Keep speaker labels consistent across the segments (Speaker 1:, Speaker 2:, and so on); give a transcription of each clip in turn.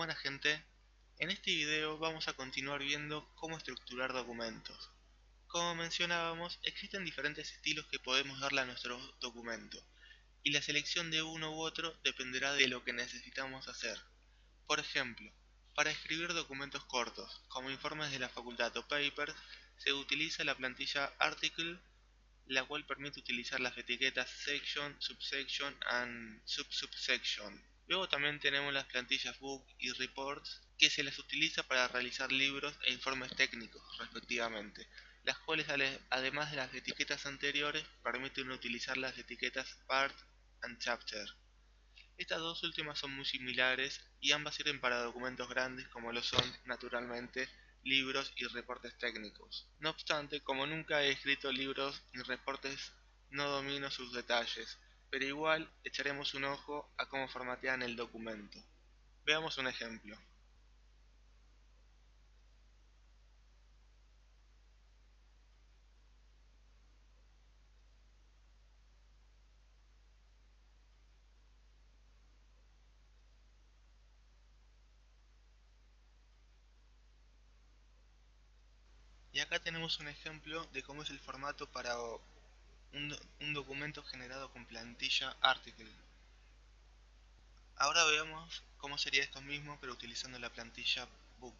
Speaker 1: Buena gente, en este video vamos a continuar viendo cómo estructurar documentos. Como mencionábamos, existen diferentes estilos que podemos darle a nuestro documento, y la selección de uno u otro dependerá de lo que necesitamos hacer. Por ejemplo, para escribir documentos cortos, como informes de la facultad o papers, se utiliza la plantilla Article, la cual permite utilizar las etiquetas Section, Subsection and Subsubsection. Luego también tenemos las plantillas Book y Reports, que se las utiliza para realizar libros e informes técnicos, respectivamente, las cuales además de las etiquetas anteriores, permiten utilizar las etiquetas Part and Chapter. Estas dos últimas son muy similares y ambas sirven para documentos grandes como lo son, naturalmente, libros y reportes técnicos. No obstante, como nunca he escrito libros ni reportes, no domino sus detalles, pero igual echaremos un ojo a cómo formatean el documento. Veamos un ejemplo. Y acá tenemos un ejemplo de cómo es el formato para un documento generado con plantilla Article. Ahora veamos cómo sería esto mismo pero utilizando la plantilla Book.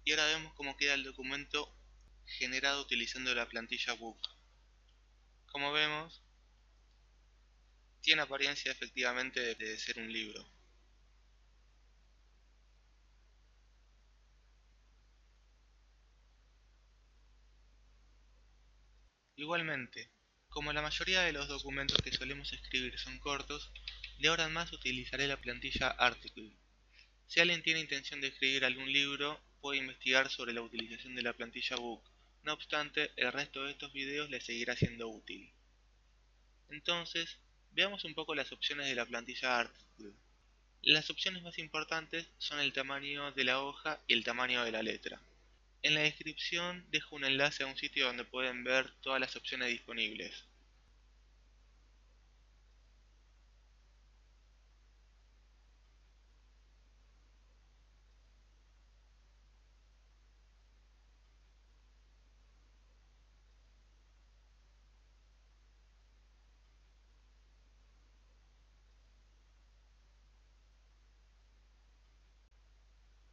Speaker 1: Y ahora vemos cómo queda el documento generado utilizando la plantilla Book. Como vemos, tiene apariencia efectivamente de ser un libro. Igualmente, como la mayoría de los documentos que solemos escribir son cortos, de ahora en más utilizaré la plantilla Article. Si alguien tiene intención de escribir algún libro, puede investigar sobre la utilización de la plantilla Book. No obstante, el resto de estos videos le seguirá siendo útil. Entonces, veamos un poco las opciones de la plantilla Article. Las opciones más importantes son el tamaño de la hoja y el tamaño de la letra. En la descripción dejo un enlace a un sitio donde pueden ver todas las opciones disponibles.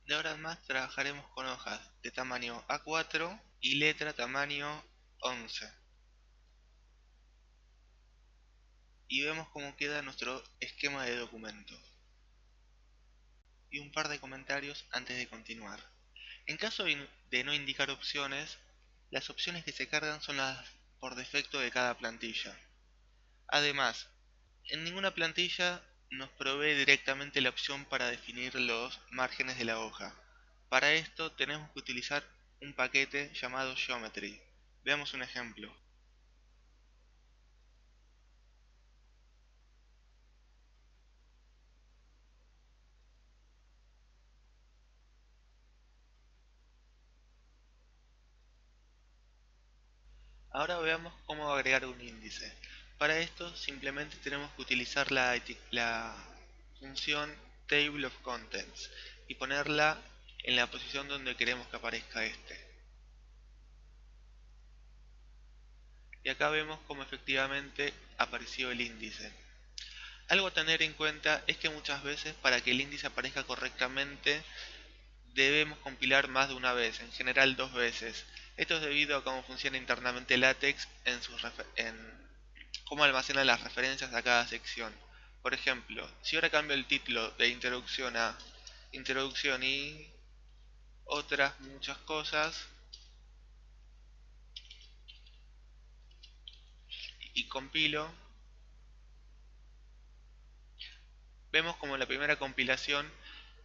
Speaker 1: De ahora en más trabajaremos con hojas de tamaño A4 y letra tamaño 11. Y vemos cómo queda nuestro esquema de documento. Y un par de comentarios antes de continuar. En caso de no indicar opciones, las opciones que se cargan son las por defecto de cada plantilla. Además, en ninguna plantilla nos provee directamente la opción para definir los márgenes de la hoja. Para esto tenemos que utilizar un paquete llamado Geometry. Veamos un ejemplo. Ahora veamos cómo agregar un índice. Para esto simplemente tenemos que utilizar la función Table of Contents y ponerla en la posición donde queremos que aparezca este. Y acá vemos cómo efectivamente apareció el índice. Algo a tener en cuenta es que muchas veces para que el índice aparezca correctamente debemos compilar más de una vez, en general dos veces. Esto es debido a cómo funciona internamente LaTeX en cómo almacena las referencias a cada sección. Por ejemplo, si ahora cambio el título de introducción a introducción y otras muchas cosas y compilo, vemos como en la primera compilación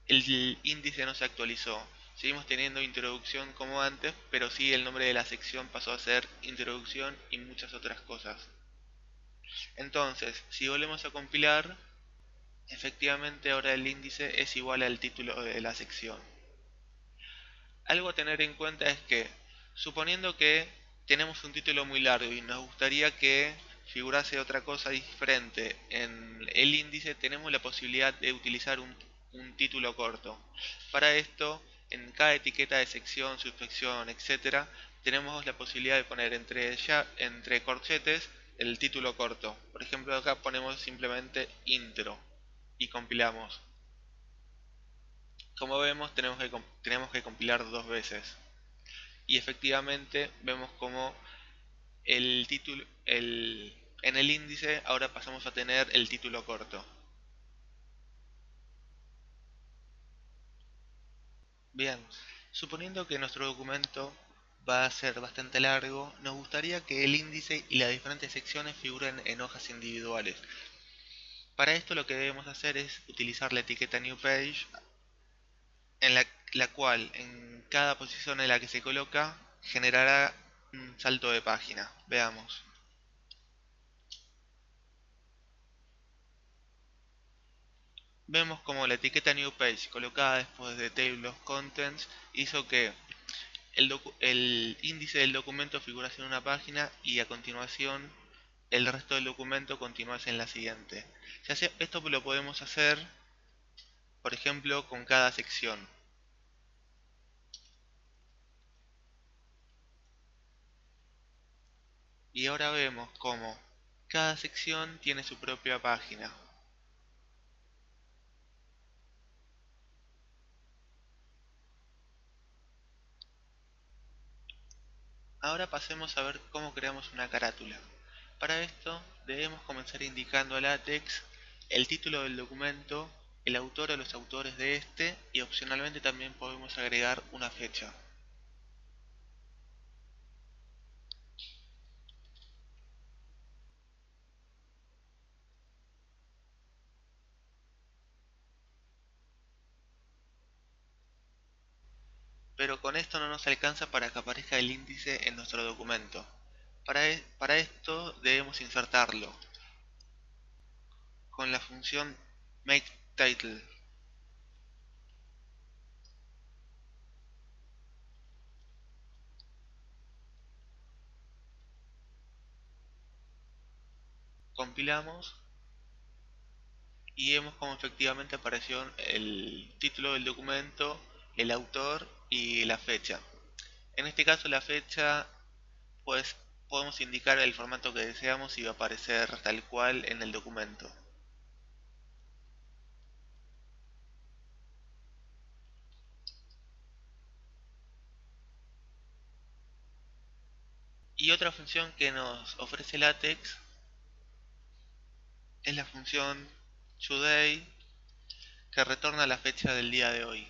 Speaker 1: el índice no se actualizó. Seguimos teniendo introducción como antes, pero sí el nombre de la sección pasó a ser introducción y muchas otras cosas. Entonces, si volvemos a compilar, efectivamente ahora el índice es igual al título de la sección. Algo a tener en cuenta es que, suponiendo que tenemos un título muy largo y nos gustaría que figurase otra cosa diferente en el índice, tenemos la posibilidad de utilizar un título corto. Para esto, en cada etiqueta de sección, subsección, etcétera, tenemos la posibilidad de poner entre corchetes el título corto. Por ejemplo, acá ponemos simplemente intro y compilamos. Como vemos, tenemos que compilar dos veces. Y efectivamente vemos como el título, en el índice ahora pasamos a tener el título corto. Bien, suponiendo que nuestro documento va a ser bastante largo, nos gustaría que el índice y las diferentes secciones figuren en hojas individuales. Para esto lo que debemos hacer es utilizar la etiqueta New Page, en la cual en cada posición en la que se coloca generará un salto de página. Veamos. Vemos como la etiqueta New Page colocada después de Table of Contents hizo que el índice del documento figurase en una página y a continuación el resto del documento continuase en la siguiente. Esto lo podemos hacer, por ejemplo, con cada sección. Y ahora vemos cómo cada sección tiene su propia página. Ahora pasemos a ver cómo creamos una carátula. Para esto debemos comenzar indicando a LaTeX el título del documento, el autor o los autores de este y opcionalmente también podemos agregar una fecha. Pero con esto no nos alcanza para que aparezca el índice en nuestro documento. Para esto debemos insertarlo con la función makeTitle. Compilamos y vemos como efectivamente apareció el título del documento, el autor y la fecha. En este caso la fecha, pues podemos indicar el formato que deseamos y va a aparecer tal cual en el documento. Y otra función que nos ofrece LaTeX es la función today, que retorna la fecha del día de hoy.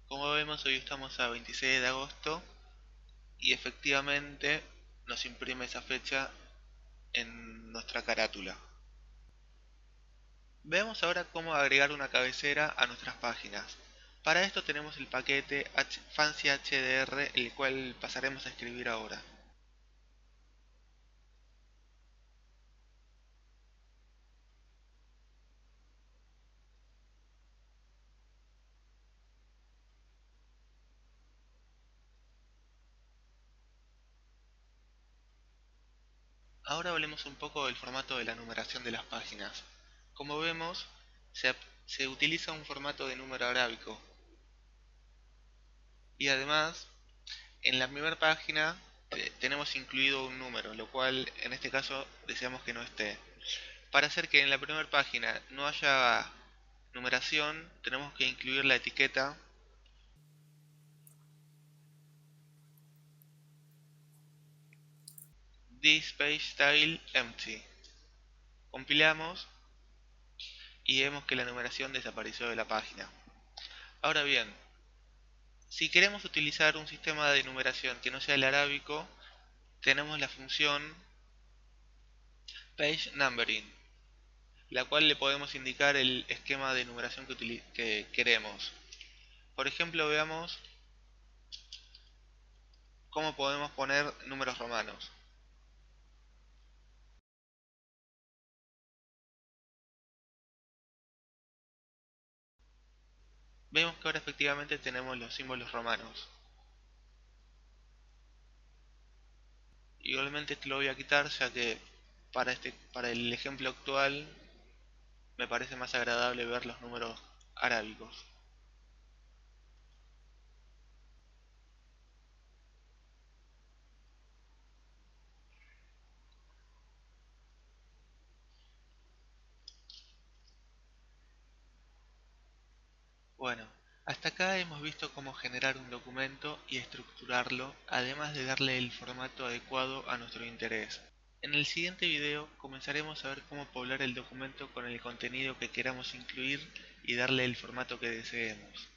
Speaker 1: Como vemos, hoy estamos a 26 de agosto y efectivamente nos imprime esa fecha en nuestra carátula. Veamos ahora cómo agregar una cabecera a nuestras páginas. Para esto tenemos el paquete FancyHDR, el cual pasaremos a escribir ahora. Ahora hablemos un poco del formato de la numeración de las páginas. Como vemos, se, se utiliza un formato de número arábico y además en la primera página tenemos incluido un número, lo cual en este caso deseamos que no esté. Para hacer que en la primera página no haya numeración, tenemos que incluir la etiqueta This page style empty. Compilamos y vemos que la numeración desapareció de la página. Ahora bien, si queremos utilizar un sistema de numeración que no sea el arábico, tenemos la función page numbering, la cual le podemos indicar el esquema de numeración que queremos. Por ejemplo, veamos cómo podemos poner números romanos. Vemos que ahora efectivamente tenemos los símbolos romanos. Igualmente esto lo voy a quitar ya que para el ejemplo actual me parece más agradable ver los números arábicos. Bueno, hasta acá hemos visto cómo generar un documento y estructurarlo, además de darle el formato adecuado a nuestro interés. En el siguiente video comenzaremos a ver cómo poblar el documento con el contenido que queramos incluir y darle el formato que deseemos.